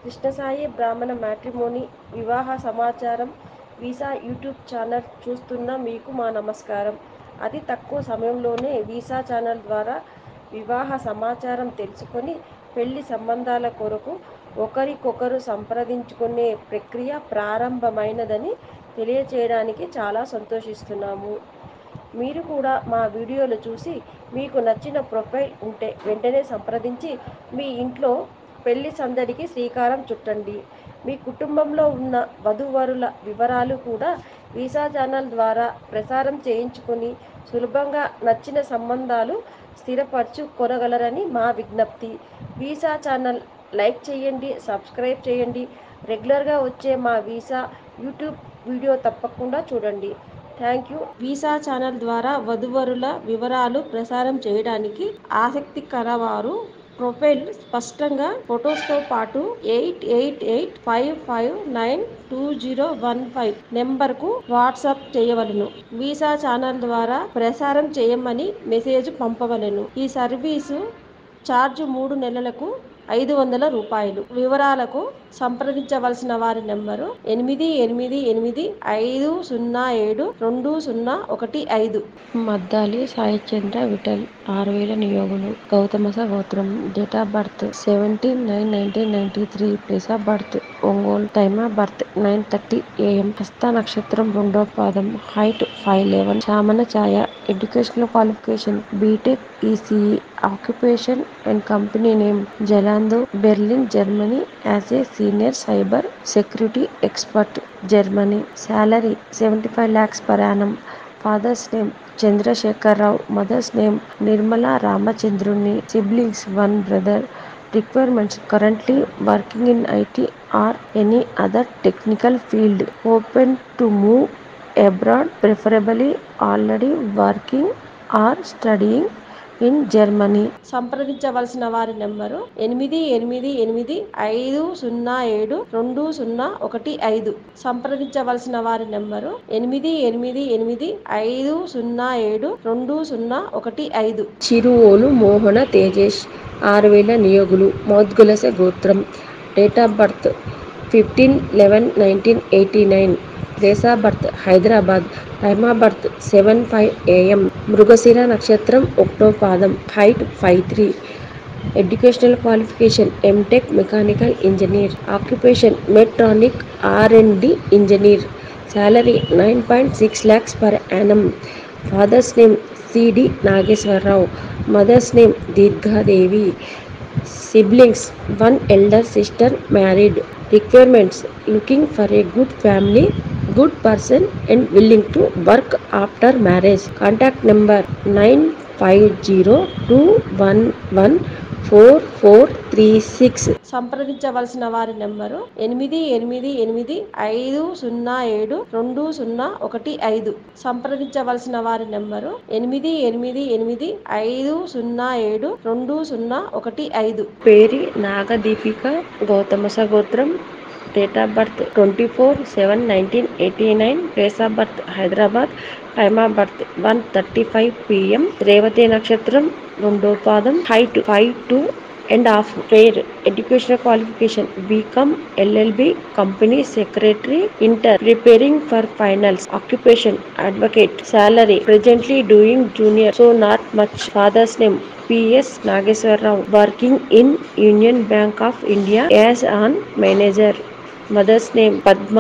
కృష్ణసాయి బ్రాహ్మణ మ్యాట్రిమోనీ వివాహ సమాచారం వీసా యూట్యూబ్ ఛానల్ చూస్తున్న మీకు మా నమస్కారం. అతి తక్కువ సమయంలోనే వీసా ఛానల్ ద్వారా వివాహ సమాచారం తెలుసుకొని పెళ్లి సంబంధాల కొరకు ఒకరికొకరు సంప్రదించుకునే ప్రక్రియ ప్రారంభమైనదని తెలియచేయడానికి చాలా సంతోషిస్తున్నాము. మీరు కూడా మా వీడియోలు చూసి మీకు నచ్చిన ప్రొఫైల్ ఉంటే వెంటనే సంప్రదించి మీ ఇంట్లో పెళ్లి సందడికి శ్రీకారం చుట్టండి. మీ కుటుంబంలో ఉన్న వధూవరుల వివరాలు కూడా వీసా ఛానల్ ద్వారా ప్రసారం చేయించుకొని సులభంగా నచ్చిన సంబంధాలు స్థిరపరచుకొనగలరని మా విజ్ఞప్తి. వీసా ఛానల్ లైక్ చేయండి, సబ్స్క్రైబ్ చేయండి. రెగ్యులర్గా వచ్చే మా వీసా యూట్యూబ్ వీడియో తప్పకుండా చూడండి. Thank you. వీసా ఛానల్ ద్వారా వధూవరుల వివరాలు ప్రసారం చేయడానికి ఆసక్తి కలవారు ప్రొఫైల్ స్పష్టంగా ఫొటోస్తో పాటు 8885592015 నెంబర్కు వాట్సాప్ చేయవలెను. వీసా ఛానల్ ద్వారా ప్రసారం చేయమని మెసేజ్ పంపవలెను. ఈ సర్వీసు ఛార్జ్ 3 నెలలకు 500 రూపాయలు. వివరాలకు సంప్రదించవలసిన వారి నెంబరు 8885072015. మద్దాలి సాయిచంద్ర విఠల్ 6000 నియోగులు గౌతమస గోత్రం date of birth 17/9/1993 place of birth Ongole time of birth 9:30 AM హస్త నక్షత్రం 2వ పాదం హైట్ 5'11 చామన ఛాయ educational qualification B Tech ECE occupation and company name Zalando Berlin Germany as a senior cyber security expert Germany salary 75 lakhs per annum father's name Chandrasekhararao mother's name Nirmala Ramachandruni siblings 1 brother requirements currently working in IT or any other technical field open to move abroad preferably already working or studying in Germany. సంప్రదించవలసిన వారి number 8885072015. సంప్రదించవలసిన వారి number 8885072015. Chiruvolu Mohana Tejesh 6000 నియోగులు మౌద్గలస గోత్రం date of birth 15/11/1989 place of birth Hyderabad time of birth 7:05 AM Mrigashira నక్షత్రం 1వ పాదం height 5'3 educational qualification MTech mechanical engineer occupation Medtronic R&D engineer salary 9.6 lakhs per annum father's name C D Nageswararao mothers name Dirghadevi siblings 1 elder sister married requirements looking for a good family good person and willing to work after marriage contact number 9502114436. సంప్రదించవలసిన వారి number 8885072015. సంప్రదించవలసిన వారి number 8885072015. పేరి నాగదీపిక గౌతమస గోత్రం date of birth 24/7/1989 place of birth Hyderabad time of birth 1:35 PM Revathi నక్షత్రం 2వ పాదం హైట్ 5'2.5 పేర్ educational qualification BCom LLB company secretary inter preparing for finals occupation advocate salary presently doing junior so not much father's name PS Nageswararao working in Union Bank of India as an manager mother's name Padma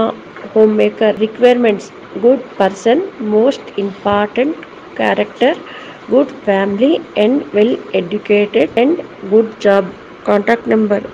home maker requirements good person most important character good family and well educated and good job contact number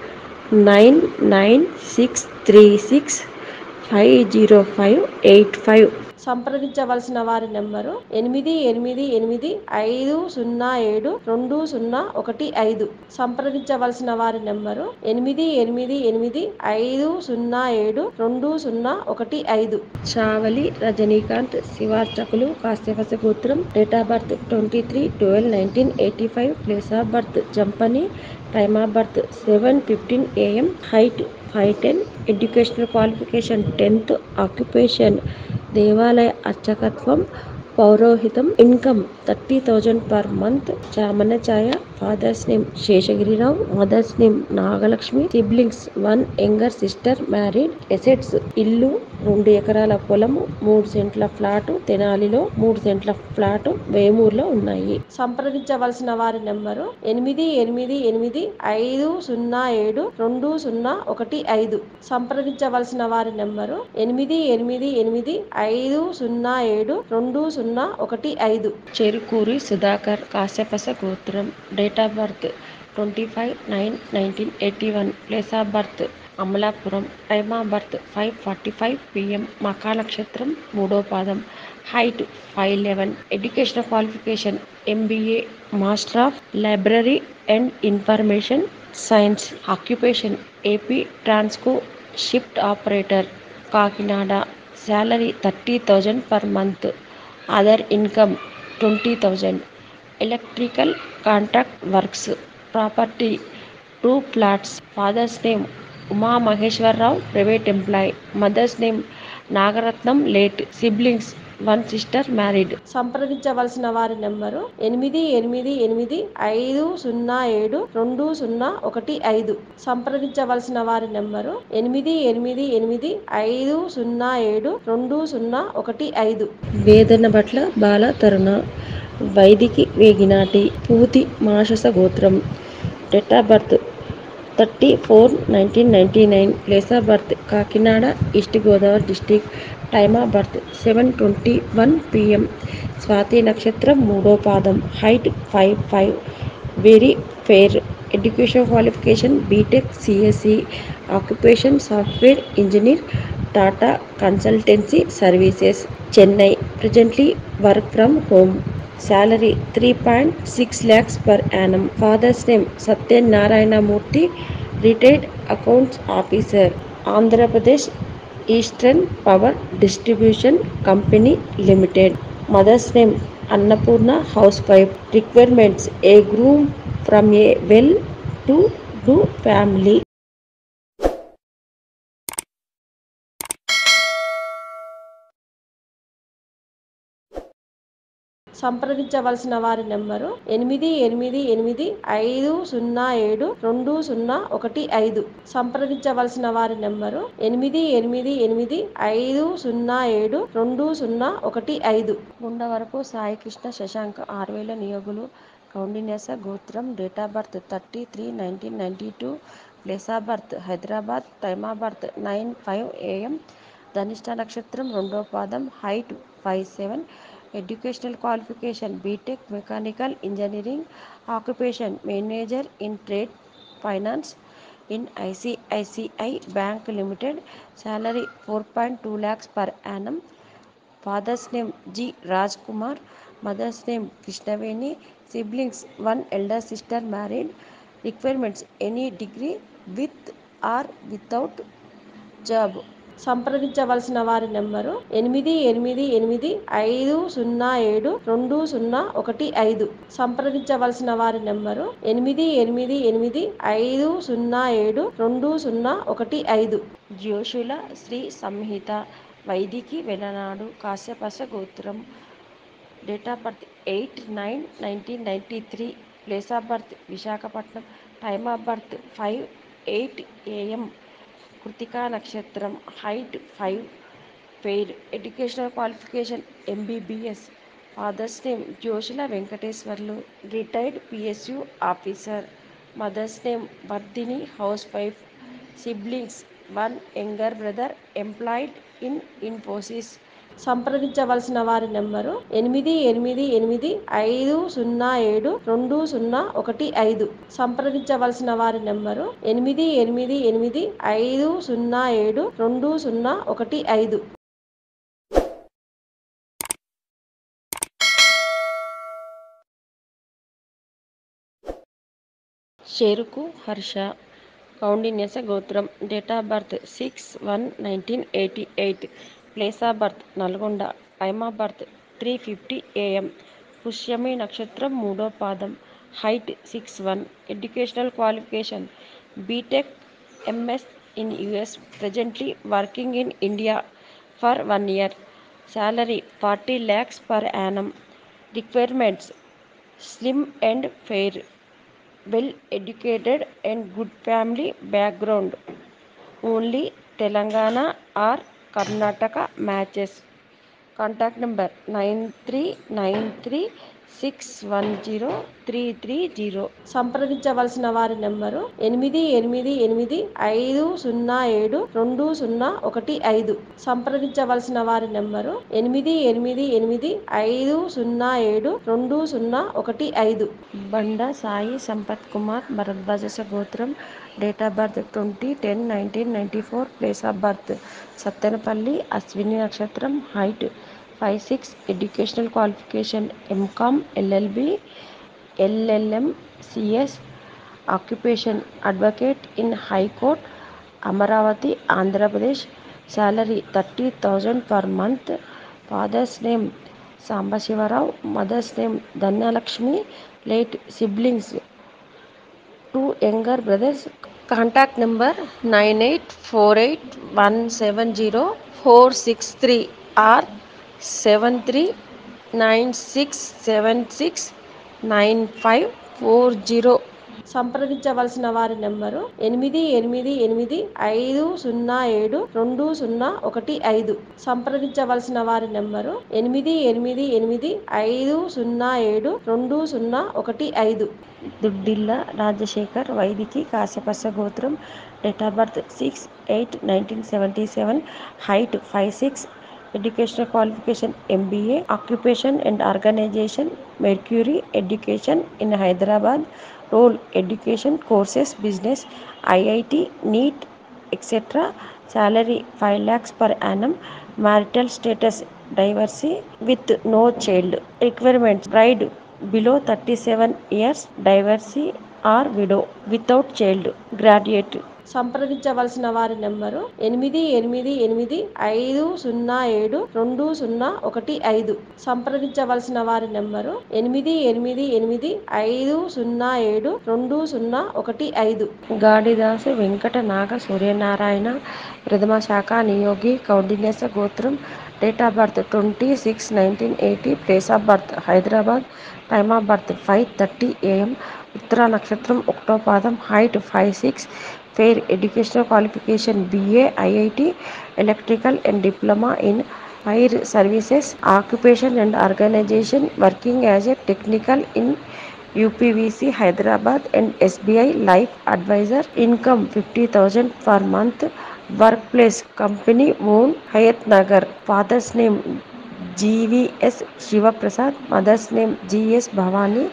99636505585. సంప్రదించవలసిన వారి number 8885072015. సంప్రదించవలసిన వారి number 8885072015. Chavali Rajinikanth శివార్చకులు కాశ్యపస గోత్రం date of birth 23/12/1985 place of birth Jampani time of birth 7:15 AM height 5'10 educational qualification 10th occupation దేవాలయ అర్చకత్వం పౌరోహితం income 30,000 per month. Chamana Chaya, father's name Sheshagiri Rao, mother's name Nagalakshmi. Siblings 1 younger sister married. Assets ఇల్లు 2 ఎకరాల పొలము, 3 సెంట్ల flat తెనాలిలో, 3 సెంట్ల flat వేమూరులో ఉన్నాయి. సంప్రదించవలసిన వారి నెంబరు 8885072015. సంప్రదించవలసిన వారి నెంబరు 8885072015. చెరుకూరి సుధాకర్, కాశ్యపస గోత్రం. Date of birth 25/9/1981. Place of birth Amalapuram. Time of birth 5:45 PM. మకా నక్షత్రం 3వ పాదం. Height 5'11". Educational qualification MBA, master of library and information science. Occupation AP Transco shift operator, Kakinada. Salary 30,000 per month. Other income 20,000. Electrical contract works. Property 2 plots. Father's name Uma Maheswararao, private employee. Mother's name Nagaratnam, late. Siblings 1 sister married. సంప్రదించవలసిన వారి number 8885072015. సంప్రదించవలసిన వారి number 8885072015. వేదన భట్ల బాల తరుణ, వైదికి వేగినాటి, పూతి మాషస గోత్రం. Date of birth 30/4/1999. Place of birth Kakinada, east Godavari district. Time of birth 7:21 PM. స్వాతి నక్షత్రం 3వ పాదం. Height 5'5". Very fair. Education qualification BTech CSE. Occupation software engineer, Tata consultancy services, Chennai. Presently work from home. Salary 3.6 lakhs per annum. Father's name Satyanarayanamurthy, retired accounts officer, Andhra Pradesh eastern power distribution company limited. Mother's name Annapurna, house wife. Requirements a groom from A well to do family. సంప్రదించవలసిన వారి number 8885072015. సంప్రదించవలసిన వారి number 8885072015. Gundavarapu Saikrishna Shashank, 6000 నియోగులు, కౌండిన్యస గోత్రం. Date of birth 30/3/1992. Place of birth Hyderabad. Time of birth 9:05 AM. ధనిష్ట నక్షత్రం 2వ పాదం. Height 5'7". Educational qualification BTech mechanical engineering. Occupation manager in trade finance in ICICI bank limited. Salary 4.2 lakhs per annum. Father's name G. Raj Kumar, mother's name Krishnaveni. Siblings 1 elder sister married. Requirements any degree with or without job. సంప్రదించవలసిన వారి number 8885072015. సంప్రదించవలసిన వారి number 8885072015. జ్యోషుల Shri సంహిత, వైదికి వెలనాడు, కాశ్యపస గోత్రం. Date of birth 8/9/1993. Place of birth Visakhapatnam. Time of birth 5:08 AM. కృతికా నక్షత్రం. Height 5. Fair. Educational qualification MBBS. Father's name Joshula Venkateswarlu, retired PSU officer. Mother's name Vardhini, house wife. Siblings 1 younger brother, employed in Infosys. సంప్రదించవలసిన వారి number 8885072015. సంప్రదించవలసిన వారి number 8885072015. చెరుకు హర్ష, కౌండిన్యస గోత్రం. Date of birth 6/1/1988. Place of birth Nalgonda. Time of birth 3:50 AM. పుష్యమి నక్షత్రం 3వ పాదం. Height 6'1". Educational qualification BTech MS in US. Presently working in India for 1 year. Salary 40 lakhs per annum. Requirements: slim and fair, well educated and good family background. Only Telangana or Karnataka matches. Contact number 9393610330. సంప్రదించవలసిన వారి number 8885072015. సంప్రదించవలసిన వారి number 8885072015. Banda Sai Sampath Kumar, భరద్వాజ గోత్రం, date of birth 20/10/1994, place of birth Sattenapalli, అశ్విని నక్షత్రం, height 5'6", educational qualification M Com, LLB, LLM, CS, occupation advocate in high court, Amaravati, Andhra Pradesh, salary 30,000 per month. Father's name Sambasivarao, mother's name Dhanyalakshmi. Late siblings 2 younger brothers. Contact number 9848170463 or 7396769540. సంప్రదించవలసిన వారి number 8885072015. సంప్రదించవలసిన వారి number 8885072015. దుడ్డిల్ల Rajasekhar, వైదికి, కాశ్యపస గోత్రం, date of birth 6/8/1977, height 5'6", educational qualification MBA, occupation and organisation mercury education in Hyderabad, role education courses business, IIT, NEET etcetera. Salary 5 lakhs per annum. Marital status divorcee with no child. Requirements: bride below 37 years, divorcee or widow, without child, graduate. సంప్రదించవలసిన వారి number 8885072015. సంప్రదించవలసిన వారి number 8885072015. Gadidasu Venkata Naga Suryanarayana, ప్రథమ శాఖ నియోగి, కౌండిన్యస గోత్రం, date of birth 20/6/1980, place of birth Hyderabad, time of birth 5:30 AM, ఉత్తర నక్షత్రం, ఒకటో పాదం, height 5'6", fair educational qualification BA, IIT, electrical and diploma in fire services, occupation and organisation working as a technical in UPVC Hyderabad and SBI Life Advisor. Income 50,000 per month. Workplace company owned, Hayat Nagar. Father's name GVS Shiva Prasad, mother's name GS Bhavani.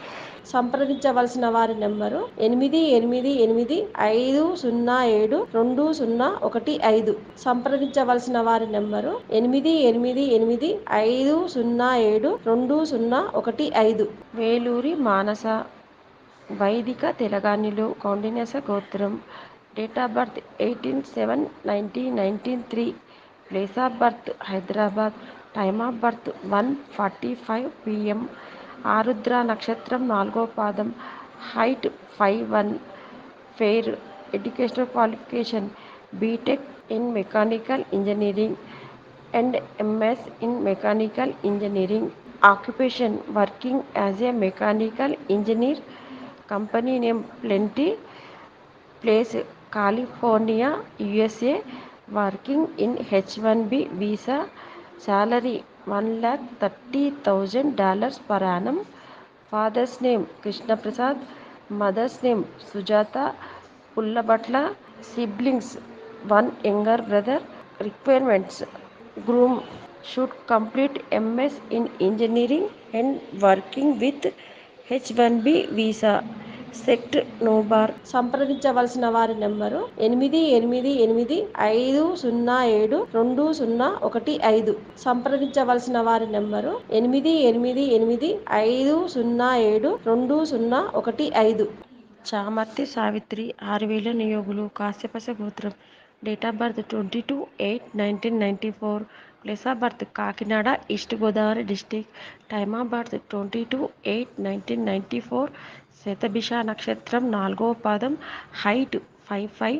సంప్రదించవలసిన వారి number 8885072015. సంప్రదించవలసిన వారి number 8885072015. Veluri మానస, వైదిక తెలగానిలో, కౌండిన్యస గోత్రం, date of birth 18/7/1993, place of birth Hyderabad, time of birth 1:45 PM, ఆరుద్ర నక్షత్రం, నాలుగో పాదం, height 5'1", fair educational qualification B Tech in mechanical engineering and MS in mechanical engineering, occupation working as a mechanical engineer, company name plenty, place California, USA, working in H1B visa, salary $1,30,000 per annum. Father's name Krishnaprasad, mother's name Sujatha Pullabhatla. Siblings 1 younger brother. Requirements: groom should complete MS in engineering and working with H1B visa. Sect no bar. సంప్రదించవలసిన వారి number 8885072015. సంప్రదించవలసిన వారి number 8885072015. Chamarthi Savitri, 6,000 నియోగులు, కాశ్యపస గోత్రం, date of birth 22/8/1994, place of birth Kakinada, east Godavari district, time of birth 22/8/1994, శతభిష నక్షత్రం, నాలుగో పాదం, హైట్ 5'5",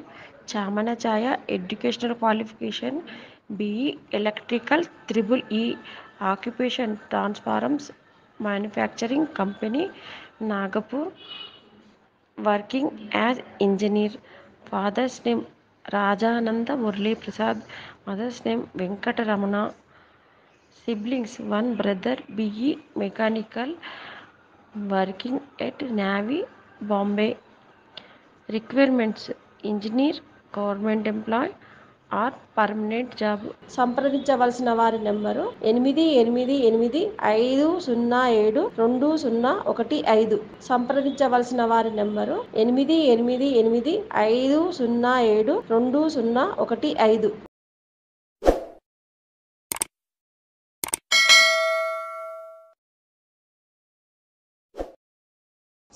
చామన ఛాయ, educational qualification BE electrical, EEE, occupation transformers manufacturing company, Nagpur, working as engineer. Father's name Rajananda Murli Prasad, mother's name Venkataramana. Siblings, one brother BE mechanical, working at Navy, Bombay. Requirements: engineer, government employee or permanent job. సంప్రదించవలసిన వారి number 8885072015. సంప్రదించవలసిన వారి number 8885072015.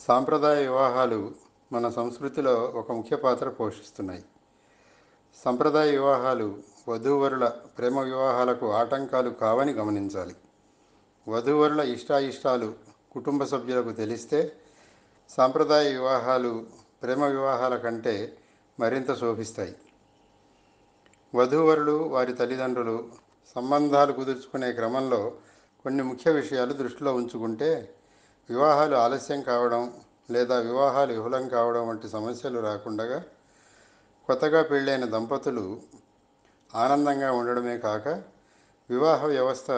సాంప్రదాయ వివాహాలు మన సంస్కృతిలో ఒక ముఖ్య పాత్ర పోషిస్తున్నాయి. సంప్రదాయ వివాహాలు వధూవరుల ప్రేమ వివాహాలకు ఆటంకాలు కావని గమనించాలి. వధూవరుల ఇష్టాయిష్టాలు కుటుంబ సభ్యులకు తెలిస్తే సాంప్రదాయ వివాహాలు ప్రేమ వివాహాల కంటే మరింత శోభిస్తాయి. వధూవరులు వారి తల్లిదండ్రులు సంబంధాలు కుదుర్చుకునే క్రమంలో కొన్ని ముఖ్య విషయాలు దృష్టిలో ఉంచుకుంటే వివాహాలు ఆలస్యం కావడం లేదా వివాహాలు విఫలం కావడం వంటి సమస్యలు రాకుండా కొత్తగా పెళ్ళైన దంపతులు ఆనందంగా ఉండడమే కాక వివాహ వ్యవస్థ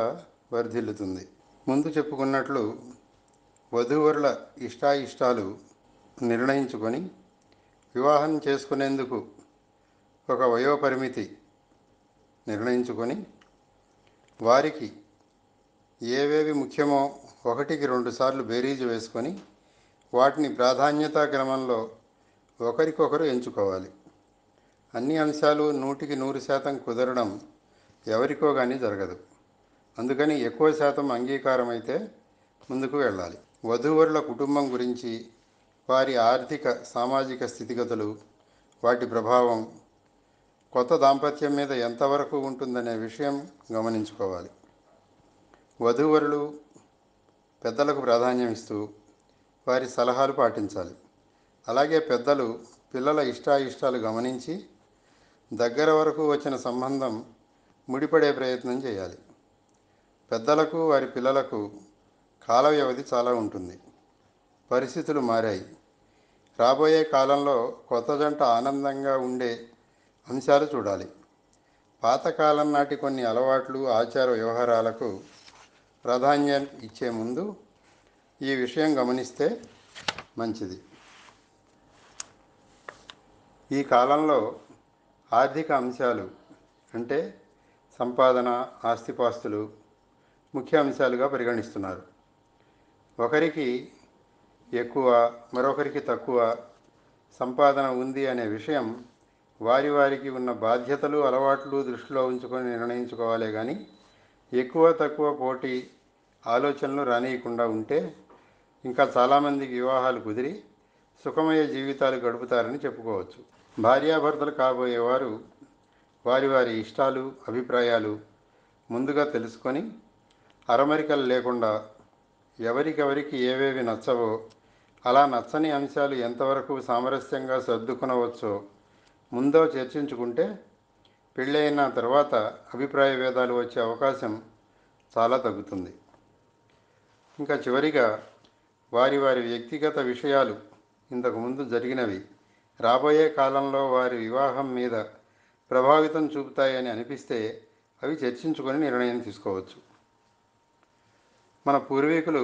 వర్ధిల్లుతుంది. ముందు చెప్పుకున్నట్లు వధూవరుల ఇష్టాయిష్టాలు నిర్ణయించుకొని వివాహం చేసుకునేందుకు ఒక వయోపరిమితి నిర్ణయించుకొని వారికి ఏవేవి ముఖ్యమో 1-2 సార్లు బేరీజు వేసుకొని వాటిని ప్రాధాన్యతా క్రమంలో ఒకరికొకరు ఎంచుకోవాలి. అన్ని అంశాలు 100% కుదరడం ఎవరికో కానీ జరగదు. అందుకని ఎక్కువ శాతం అంగీకారం అయితే ముందుకు వెళ్ళాలి. వధూవరుల కుటుంబం గురించి, వారి ఆర్థిక సామాజిక స్థితిగతులు, వాటి ప్రభావం కొత్త దాంపత్యం మీద ఎంతవరకు ఉంటుందనే విషయం గమనించుకోవాలి. వధూవరులు పెద్దలకు ప్రాధాన్యం ఇస్తూ వారి సలహాలు పాటించాలి. అలాగే పెద్దలు పిల్లల ఇష్టాయిష్టాలు గమనించి దగ్గర వరకు వచ్చిన సంబంధం ముడిపడే ప్రయత్నం చేయాలి. పెద్దలకు వారి పిల్లలకు కాల వ్యవధి చాలా ఉంటుంది. పరిస్థితులు మారాయి. రాబోయే కాలంలో కొత్త జంట ఆనందంగా ఉండే అంశాలు చూడాలి. పాతకాలం నాటి కొన్ని అలవాట్లు, ఆచార వ్యవహారాలకు ప్రాధాన్యం ఇచ్చే ముందు ఈ విషయం గమనిస్తే మంచిది. ఈ కాలంలో ఆర్థిక అంశాలు అంటే సంపాదన, ఆస్తిపాస్తులు ముఖ్య అంశాలుగా పరిగణిస్తున్నారు. ఒకరికి ఎక్కువ, మరొకరికి తక్కువ సంపాదన ఉంది అనే విషయం వారికి ఉన్న బాధ్యతలు, అలవాట్లు దృష్టిలో ఉంచుకొని నిర్ణయించుకోవాలే కానీ ఎక్కువ తక్కువ పోటీ ఆలోచనలు రానియకుండా ఉంటే ఇంకా చాలామందికి వివాహాలు కుదిరి సుఖమయ జీవితాలు గడుపుతారని చెప్పుకోవచ్చు. భార్యాభర్తలు కాబోయేవారు వారి ఇష్టాలు, అభిప్రాయాలు ముందుగా తెలుసుకొని అరమరికలు లేకుండా ఎవరికెవరికి ఏవేవి నచ్చవో, అలా నచ్చని అంశాలు ఎంతవరకు సామరస్యంగా సర్దుకునవచ్చో ముందో చర్చించుకుంటే పెళ్ళైన తర్వాత అభిప్రాయ భేదాలు వచ్చే అవకాశం చాలా తగ్గుతుంది. ఇంకా చివరిగా వారి వ్యక్తిగత విషయాలు, ఇంతకుముందు జరిగినవి రాబోయే కాలంలో వారి వివాహం మీద ప్రభావితం చూపుతాయని అనిపిస్తే అవి చర్చించుకొని నిర్ణయం తీసుకోవచ్చు. మన పూర్వీకులు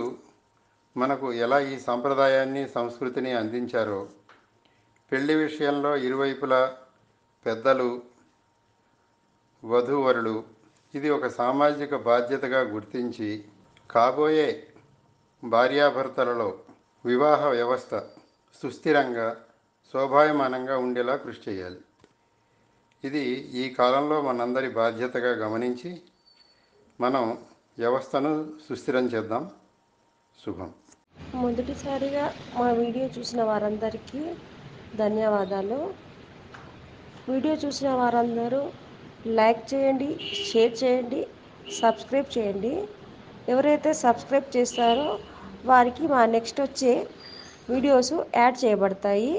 మనకు ఎలా ఈ సాంప్రదాయాన్ని, సంస్కృతిని అందించారో పెళ్లి విషయంలో ఇరువైపులా పెద్దలు, వధూవరులు ఇది ఒక సామాజిక బాధ్యతగా గుర్తించి కాబోయే భార్యాభర్తలలో వివాహ వ్యవస్థ సుస్థిరంగా, శోభాయమానంగా ఉండేలా కృషి చేయాలి. ఇది ఈ కాలంలో మనందరి బాధ్యతగా గమనించి మనం వ్యవస్థను సుస్థిరం చేద్దాం. శుభం. మొదటిసారిగా మా వీడియో చూసిన వారందరికీ ధన్యవాదాలు. వీడియో చూసిన వారందరూ లైక్ చేయండి, షేర్ చేయండి, సబ్స్క్రైబ్ చేయండి. ఎవరైతే సబ్స్క్రైబ్ చేస్తారో వారికి మా నెక్స్ట్ వచ్చే వీడియోస్ యాడ్ చేయబడతాయి.